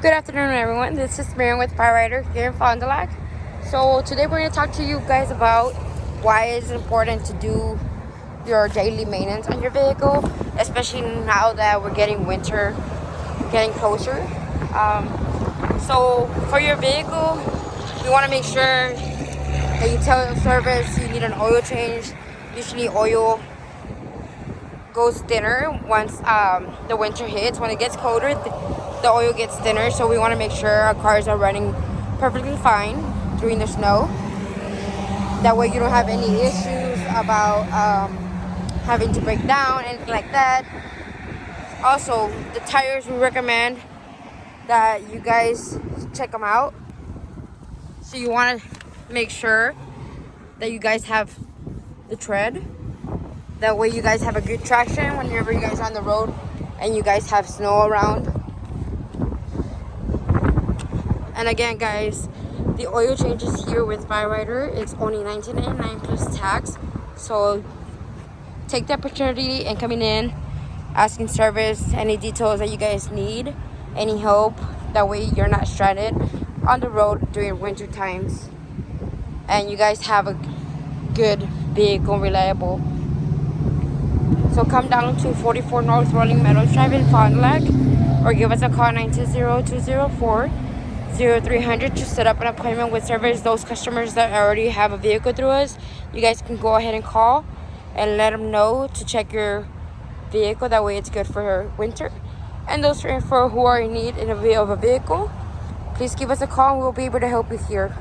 Good afternoon, everyone. This is Miriam with Byrider here in Fond du Lac. So today we're going to talk to you guys about why it's important to do your daily maintenance on your vehicle, especially now that we're getting winter getting closer. So for your vehicle, you want to make sure that you tell the service you need an oil change. Usually oil goes thinner once the winter hits. When it gets colder, the oil gets thinner, so we want to make sure our cars are running perfectly fine during the snow. That way you don't have any issues about having to break down, anything like that. Also, the tires, we recommend that you guys check them out. So you want to make sure that you guys have the tread. That way you guys have a good traction whenever you guys are on the road and you guys have snow around. And again, guys, the oil changes here with Byrider, it's only $19.99 plus tax. So take the opportunity and coming in, asking service any details that you guys need, any help. That way you're not stranded on the road during winter times. And you guys have a good vehicle, reliable. So come down to 44 North Rolling Meadows Drive in Fond du Lac, or give us a call 920-204-0300 to set up an appointment with service. Those customers that already have a vehicle through us, you guys can go ahead and call and let them know to check your vehicle. That way it's good for winter. And those for who are in need of a vehicle, please give us a call and we'll be able to help you here.